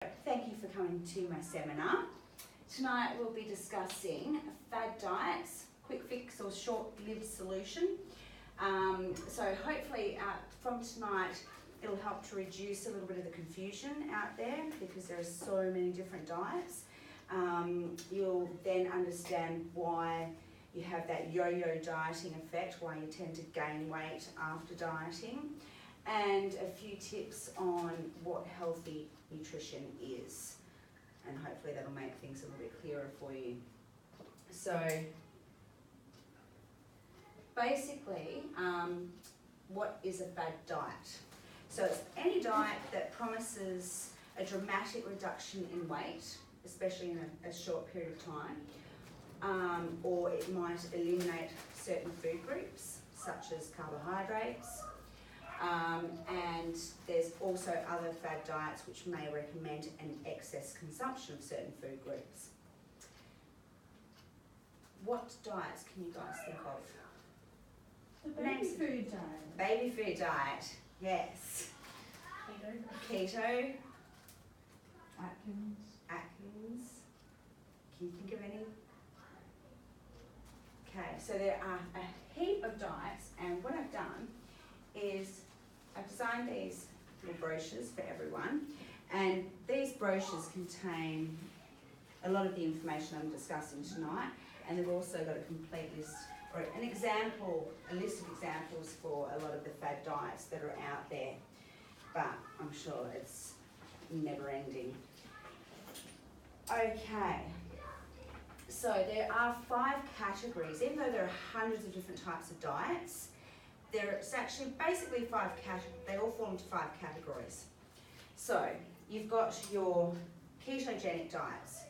Thank you for coming to my seminar. Tonight we'll be discussing Fad Diets, quick fix or short-lived solution. So hopefully from tonight it'll help to reduce a little bit of the confusion out there because there are so many different diets. You'll then understand why you have that yo-yo dieting effect, why you tend to gain weight after dieting, and a few tips on what healthy nutrition is. And hopefully that'll make things a little bit clearer for you. So basically, what is a fad diet? So it's any diet that promises a dramatic reduction in weight, especially in a short period of time, or it might eliminate certain food groups, such as carbohydrates. And there's also other fad diets which may recommend an excess consumption of certain food groups. What diets can you guys think of? The baby food diet. Baby food diet, yes. Keto. Atkins. Can you think of any? Okay, so there are a heap of diets, and what I've done is I've designed these little brochures for everyone, and these brochures contain a lot of the information I'm discussing tonight, and they've also got a complete list, or a list of examples for a lot of the fad diets that are out there, but I'm sure it's never ending. Okay, so there are 5 categories. Even though there are hundreds of different types of diets, there's actually basically 5 categories. They all fall into 5 categories. So you've got your ketogenic diets.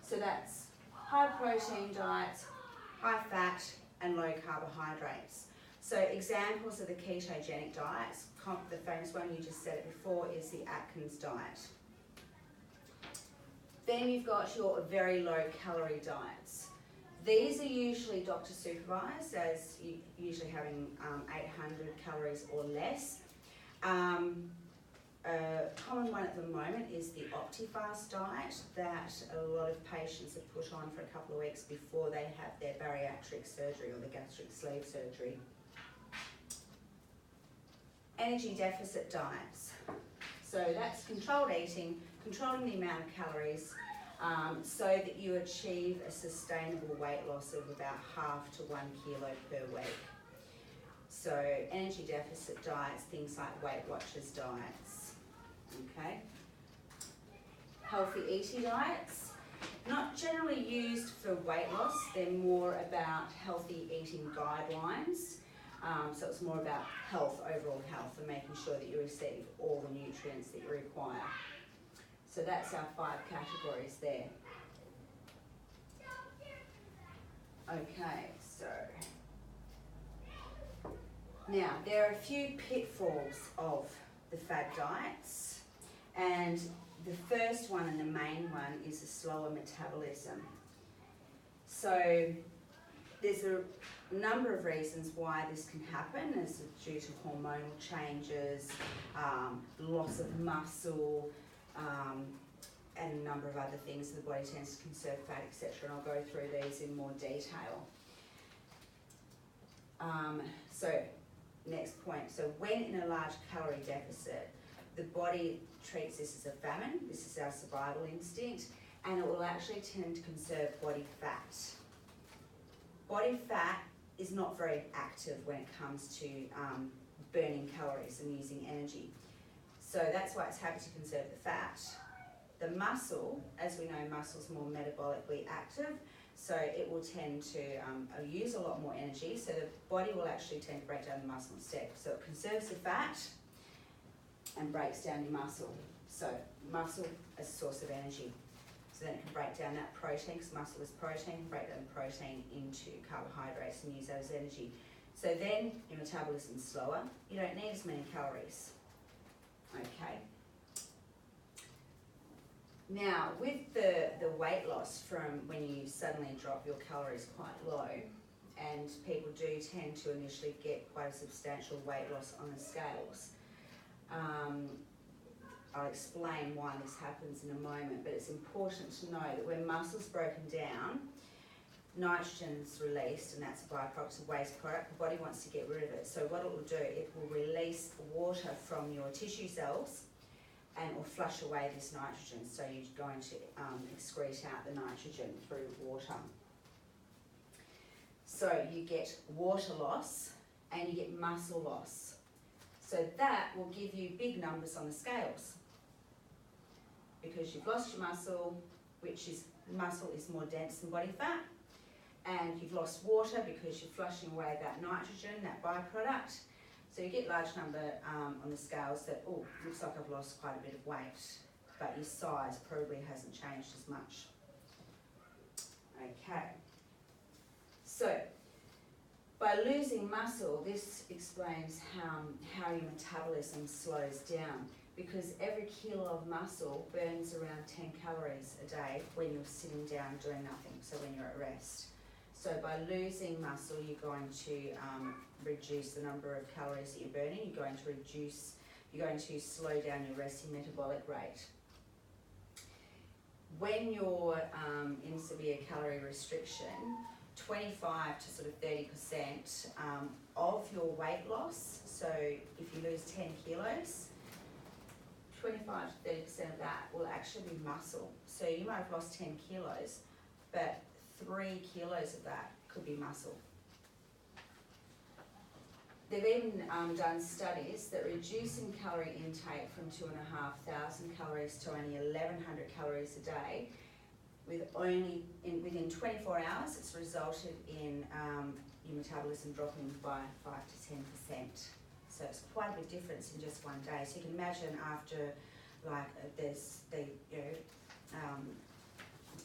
So that's high protein diets, high fat and low carbohydrates. So examples of the ketogenic diets, the famous one you just said it before is the Atkins diet. Then you've got your very low calorie diets. These are usually doctor supervised, as usually having 800 calories or less. A common one at the moment is the OptiFast diet that a lot of patients have put on for a couple of weeks before they have their bariatric surgery or the gastric sleeve surgery. Energy deficit diets. So that's controlled eating, controlling the amount of calories, so that you achieve a sustainable weight loss of about half to 1 kilo per week. So energy deficit diets, things like Weight Watchers diets. Okay. Healthy eating diets, not generally used for weight loss, they're more about healthy eating guidelines. So it's more about health, overall health, and making sure that you receive all the nutrients that you require. So that's our 5 categories there. Okay, so now there are a few pitfalls of the fad diets, and the first one and the main one is a slower metabolism. So there's a number of reasons why this can happen. It's due to hormonal changes, loss of muscle, and a number of other things. The body tends to conserve fat, etc. And I'll go through these in more detail. So next point. So when in a large calorie deficit, the body treats this as a famine. This is our survival instinct, and it will actually tend to conserve body fat. Body fat is not very active when it comes to burning calories and using energy. So that's why it's happy to conserve the fat. The muscle, as we know, muscle's more metabolically active, so it will tend to use a lot more energy, so the body will actually tend to break down the muscle instead. So it conserves the fat and breaks down your muscle. So muscle as a source of energy. So then it can break down that protein, because muscle is protein, break down the protein into carbohydrates and use that as energy. So then your metabolism is slower, you don't need as many calories. Okay. Now, with the weight loss from when you suddenly drop your calories quite low, and people do tend to initially get quite a substantial weight loss on the scales, I'll explain why this happens in a moment, but it's important to know that when muscle's broken down, nitrogen's released, and that's a byproduct, it's a waste product. The body wants to get rid of it. So what it will do, it will release water from your tissue cells and will flush away this nitrogen. So you're going to excrete out the nitrogen through water. So you get water loss and you get muscle loss. So that will give you big numbers on the scales because you've lost your muscle, muscle is more dense than body fat, and you've lost water because you're flushing away that nitrogen, that byproduct. So you get large number on the scales that, oh, looks like I've lost quite a bit of weight, but your size probably hasn't changed as much. Okay. So by losing muscle, this explains how your metabolism slows down, because every kilo of muscle burns around 10 calories a day when you're sitting down doing nothing, so when you're at rest. So by losing muscle, you're going to reduce the number of calories that you're burning. You're going to slow down your resting metabolic rate. When you're in severe calorie restriction, 25 to sort of 30% of your weight loss, so if you lose 10 kilos, 25 to 30% of that will actually be muscle. So you might have lost 10 kilos, but 3 kilos of that could be muscle. They've even done studies that reducing calorie intake from 2,500 calories to only 1,100 calories a day, within 24 hours, it's resulted in your metabolism dropping by 5 to 10%. So it's quite a big difference in just one day. So you can imagine after, like, there's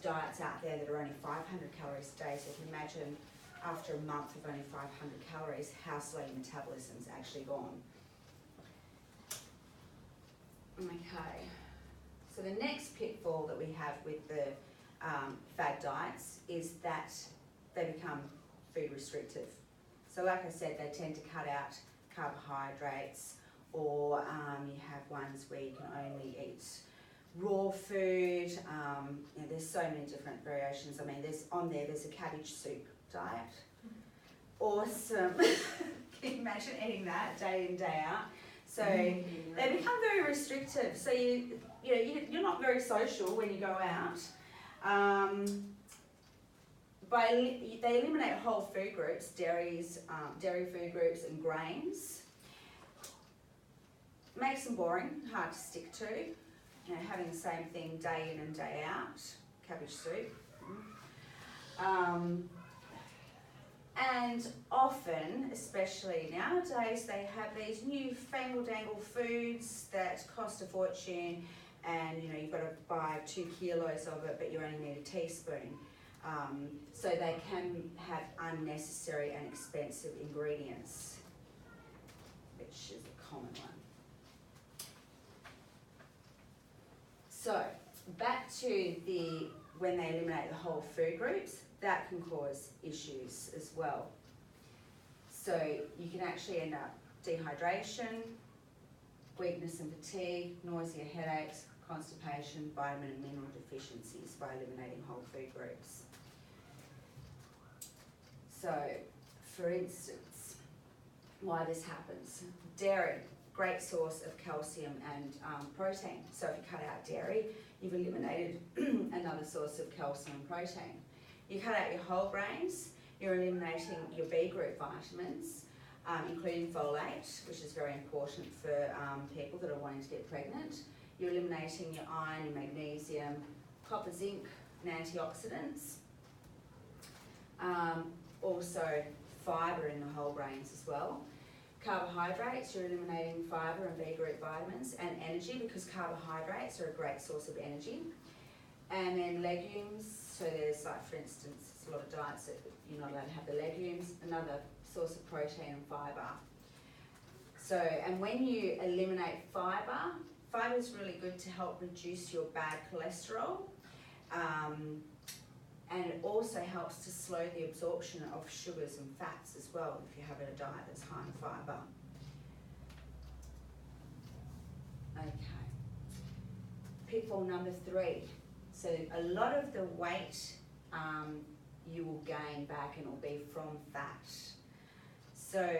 diets out there that are only 500 calories a day. So you can imagine after a month of only 500 calories, how slow your metabolism's actually gone. Okay. So the next pitfall that we have with the fad diets is that they become food restrictive. So like I said, they tend to cut out carbohydrates, or you have ones where you can only eat raw food. There's so many different variations. I mean, there's a cabbage soup diet. Awesome. Can you imagine eating that day in, day out? So they become very restrictive. So you're not very social when you go out. They eliminate whole food groups, dairy food groups and grains. Makes them boring, hard to stick to. Having the same thing day in and day out, cabbage soup. And often, especially nowadays, they have these new fangle-dangle foods that cost a fortune, and you've got to buy 2 kilos of it, but you only need a teaspoon. So they can have unnecessary and expensive ingredients, which is a common one. So back to when they eliminate the whole food groups, that can cause issues as well. So you can actually end up dehydration, weakness and fatigue, nausea, headaches, constipation, vitamin and mineral deficiencies by eliminating whole food groups. So, for instance, why this happens. Dairy, great source of calcium and protein. So if you cut out dairy, you've eliminated another source of calcium and protein. You cut out your whole grains, you're eliminating your B group vitamins, including folate, which is very important for people that are wanting to get pregnant. You're eliminating your iron, your magnesium, copper, zinc, and antioxidants. Also fibre in the whole grains as well. Carbohydrates, you're eliminating fibre and B group vitamins, and energy, because carbohydrates are a great source of energy. And then legumes, so there's, like, for instance, a lot of diets that you're not allowed to have the legumes, another source of protein and fibre. So, and when you eliminate fibre, fibre is really good to help reduce your bad cholesterol, and it also helps to slow the absorption of sugars and fats as well if you have a diet that's high in fibre. Okay. pitfall number 3. So a lot of the weight you will gain back and it will be from fat. So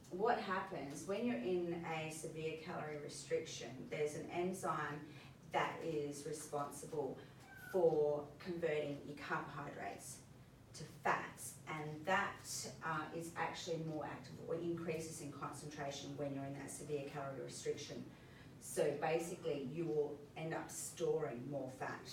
what happens when you're in a severe calorie restriction, there's an enzyme that is responsible for converting your carbohydrates to fats, and that is actually more active or increases in concentration when you're in that severe calorie restriction. So basically you will end up storing more fat.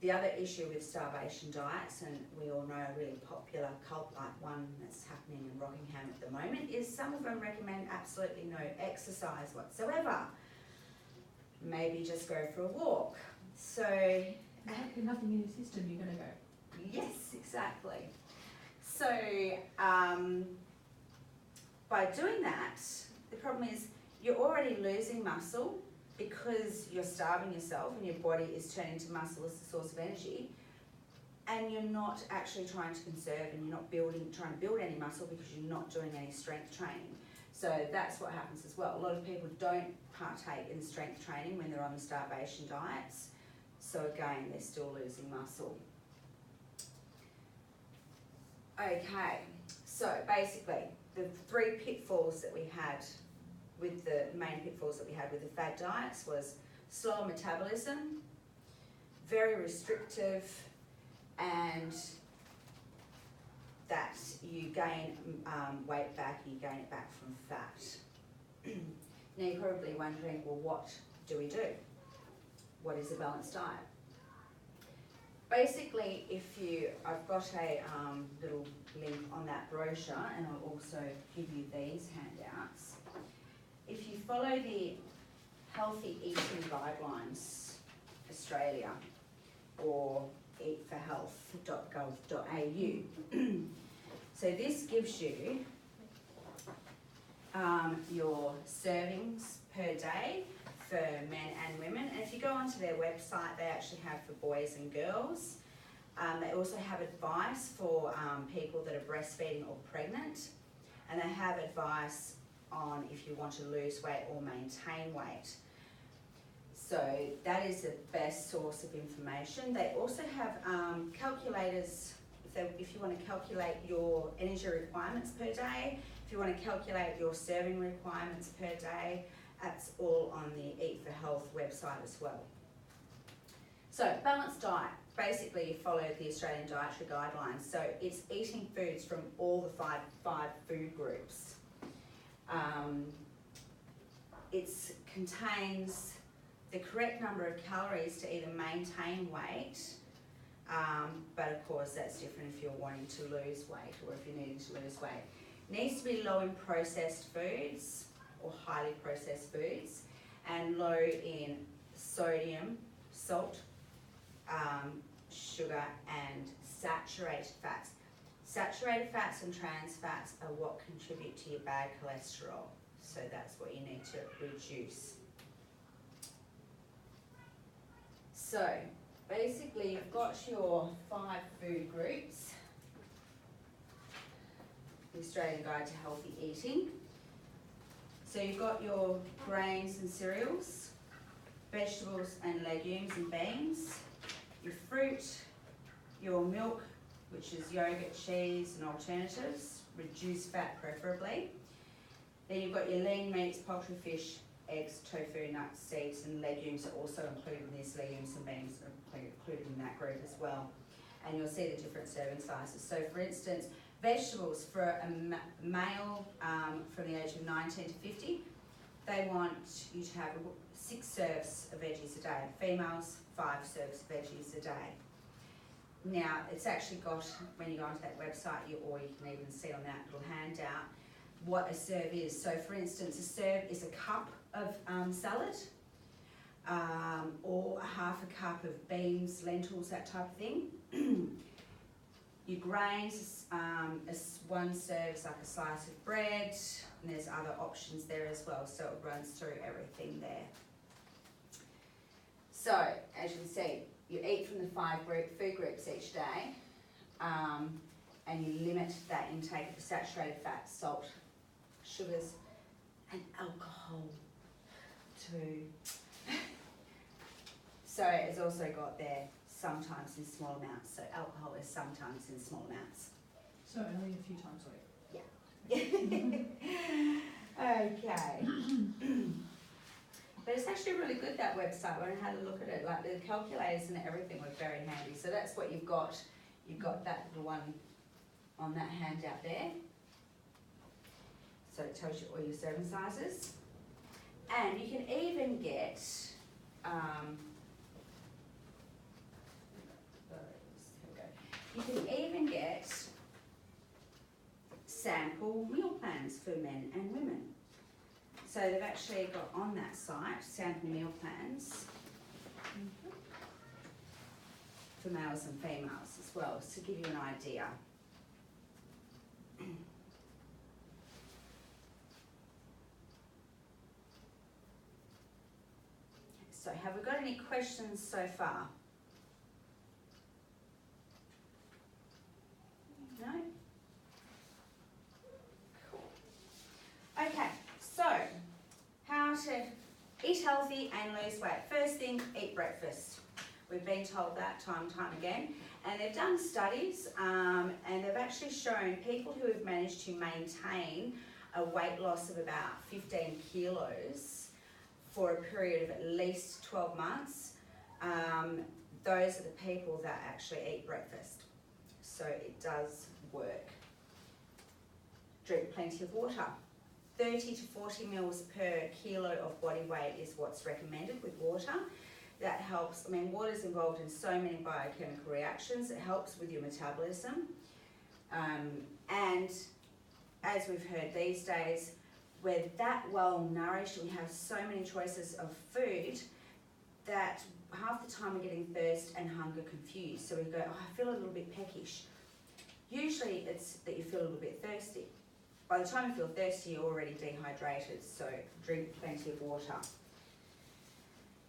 The other issue with starvation diets, and we all know a really popular cult-like one that's happening in Rockingham at the moment, is some of them recommend absolutely no exercise whatsoever. Maybe just go for a walk. So nothing in your system, you're going to go. Yes, exactly. So by doing that, the problem is you're already losing muscle because you're starving yourself and your body is turning to muscle as the source of energy, and you're not actually trying to conserve, and you're not trying to build any muscle because you're not doing any strength training. So that's what happens as well. A lot of people don't partake in strength training when they're on the starvation diets. So again, they're still losing muscle. Okay, so basically the 3 pitfalls that we had with the main pitfalls that we had with the fad diets was slower metabolism, very restrictive, and that you gain weight back, you gain it back from fat. Now you're probably wondering, well, what do we do? What is a balanced diet? Basically, I've got a little link on that brochure, and I'll also give you these handouts. If you follow the Healthy Eating Guidelines Australia or eatforhealth.gov.au, so this gives you your servings per day for men and women, and if you go onto their website, they actually have for boys and girls. They also have advice for people that are breastfeeding or pregnant, and they have advice on if you want to lose weight or maintain weight. So that is the best source of information. They also have calculators if you want to calculate your energy requirements per day, if you want to calculate your serving requirements per day. That's all on the Eat for Health website as well. So balanced diet, basically you follow the Australian Dietary Guidelines. So it's eating foods from all the five food groups. It contains the correct number of calories to either maintain weight, but of course that's different if you're wanting to lose weight or if you're needing to lose weight. It needs to be low in processed foods or highly processed foods, and low in sodium, salt, sugar, and saturated fats. Saturated fats and trans fats are what contribute to your bad cholesterol, so that's what you need to reduce. So basically you've got your 5 food groups, the Australian Guide to Healthy Eating. So you've got your grains and cereals, vegetables and legumes and beans, your fruit, your milk, which is yogurt, cheese and alternatives, reduced fat preferably. Then you've got your lean meats, poultry, fish, eggs, tofu, nuts, seeds and legumes are also included in this. Legumes and beans are included in that group as well. And you'll see the different serving sizes. So for instance, vegetables for a male from the age of 19 to 50, they want you to have 6 serves of veggies a day. Females, 5 serves of veggies a day. Now, it's actually got, when you go onto that website, or you can even see on that little handout, what a serve is. So for instance, a serve is a cup of salad, or a half a cup of beans, lentils, that type of thing. Your grains, one serves like a slice of bread, and there's other options there as well, so it runs through everything there. So, as you can see, you eat from the 5 food groups each day, and you limit that intake of saturated fat, salt, sugars, and alcohol to So it's also got there sometimes in small amounts. So alcohol is sometimes in small amounts. So only a few times a week. Okay. But it's actually really good, that website, when I had a look at it. Like the calculators and everything were very handy. So that's what you've got. You've got that little one on that handout there. So it tells you all your serving sizes. And you can even get, you can even get sample meal plans for men and women. So they've actually got on that site sample meal plans for males and females as well, to give you an idea. So have we got any questions so far? No? Cool. Okay, so how to eat healthy and lose weight. First thing, eat breakfast. We've been told that time and time again. And they've done studies and they've actually shown people who have managed to maintain a weight loss of about 15 kilos for a period of at least 12 months, those are the people that actually eat breakfast. So it does work. Drink plenty of water. 30 to 40 mils per kilo of body weight is what's recommended with water. That helps. I mean, water is involved in so many biochemical reactions. It helps with your metabolism. And as we've heard these days, we're that well nourished, we have so many choices of food that half the time we're getting thirst and hunger confused. So we go, oh, I feel a little bit peckish. Usually it's that you feel a little bit thirsty. By the time you feel thirsty, you're already dehydrated, so drink plenty of water.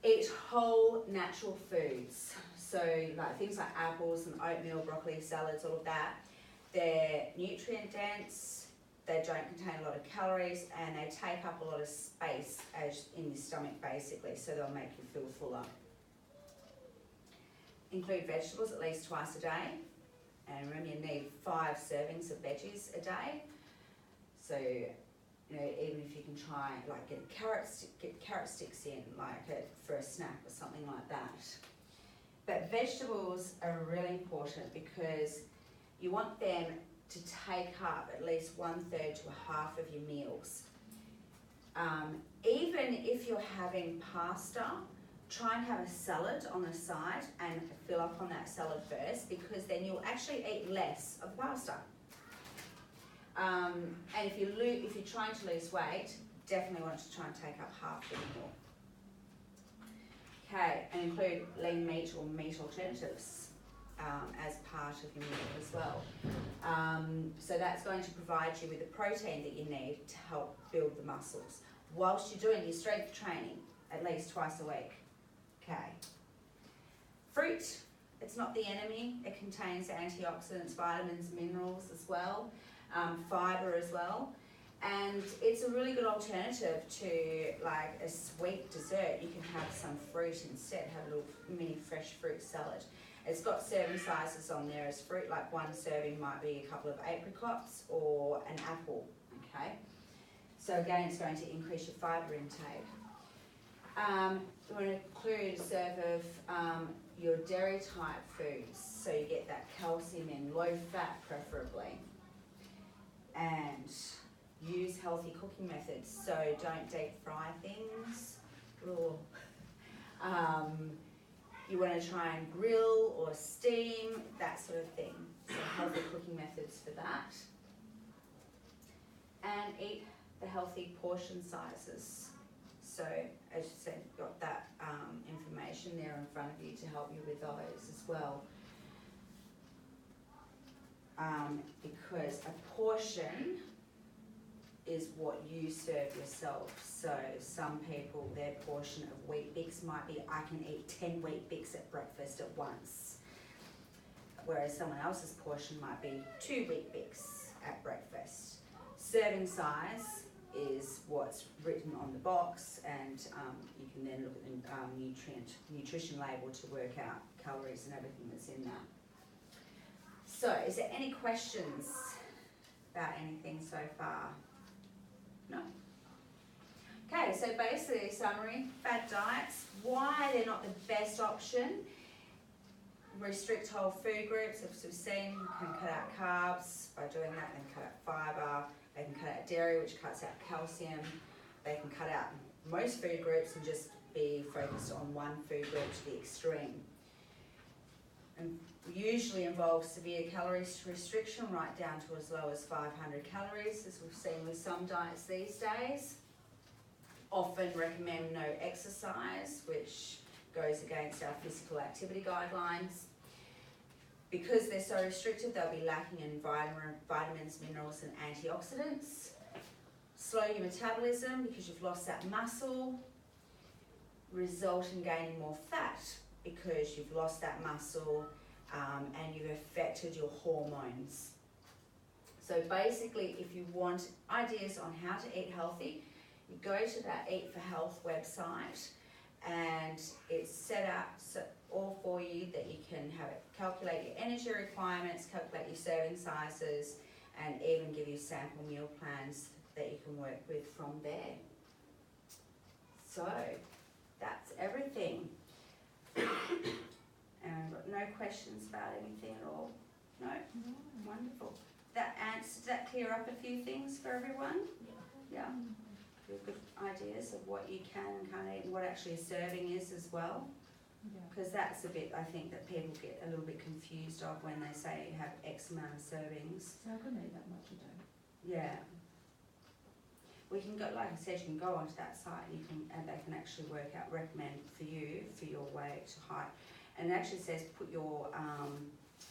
Eat whole natural foods. So like things like apples and oatmeal, broccoli, salads, all of that. They're nutrient dense, they don't contain a lot of calories, and they take up a lot of space as in your stomach basically, so they'll make you feel fuller. Include vegetables at least twice a day. And remember, you need 5 servings of veggies a day. So, you know, even if you can try, like, get carrot sticks in, like, for a snack or something like that. But vegetables are really important because you want them to take up at least 1/3 to a half of your meals. Even if you're having pasta, try and have a salad on the side and fill up on that salad first, because then you'll actually eat less of pasta. And if you're trying to lose weight, definitely want to try and take up half the meal. Okay, and include lean meat or meat alternatives as part of your meal as well. So that's going to provide you with the protein that you need to help build the muscles whilst you're doing your strength training at least twice a week. Okay. Fruit, it's not the enemy. It contains antioxidants, vitamins, minerals as well, fibre as well. And it's a really good alternative to like a sweet dessert. You can have some fruit instead, have a little mini fresh fruit salad. It's got serving sizes on there as fruit, like 1 serving might be a couple of apricots or an apple, okay? So again, it's going to increase your fibre intake. You want to include a serve of your dairy type foods, so you get that calcium in, low fat preferably. And use healthy cooking methods, so don't deep fry things. You want to try and grill or steam, that sort of thing. So healthy cooking methods for that. And eat the healthy portion sizes. So as you said, you've got that information there in front of you to help you with those as well. Because a portion is what you serve yourself. So some people, their portion of Wheat Bix might be, I can eat 10 Wheat Bix at breakfast at once. Whereas someone else's portion might be 2 Wheat Bix at breakfast. Serving size is what's written on the box, and you can then look at the nutrition label to work out calories and everything that's in that. So, is there any questions about anything so far? No? Okay, so basically, summary, fad diets, why they're not the best option. Restrict whole food groups, as we've seen, you can cut out carbs. By doing that, they can cut out fibre, they can cut out dairy, which cuts out calcium. They can cut out most food groups and just be focused on one food group to the extreme. And usually involves severe calorie restriction, right down to as low as 500 calories, as we've seen with some diets these days. Often recommend no exercise, which goes against our physical activity guidelines. Because they're so restricted, they'll be lacking in vitamins, minerals and antioxidants. Slow your metabolism because you've lost that muscle. Result in gaining more fat because you've lost that muscle and you've affected your hormones. So basically, if you want ideas on how to eat healthy, you go to that Eat for Health website, and it's set up all for you that you can have it calculate your energy requirements, calculate your serving sizes, and even give you sample meal plans that you can work with from there. So that's everything. And I've got no questions about anything at all. No? Wonderful. Does that clear up a few things for everyone? Yeah. Good ideas of what you can and can't eat and what actually a serving is as well. Because that's a bit, I think, that people get a little bit confused of when they say you have X amount of servings. So I couldn't eat that much a day. Yeah. We can go, like I said, you can go onto that site and they can actually work out, recommend for you, for your weight, height. And it actually says put your,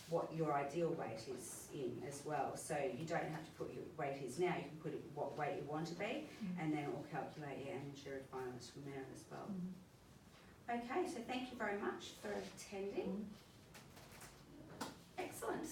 what your ideal weight is in as well. So you don't have to put your weight is now, you can put it what weight you want to be, and then it will calculate your energy requirements from there as well. Okay, so thank you very much for attending.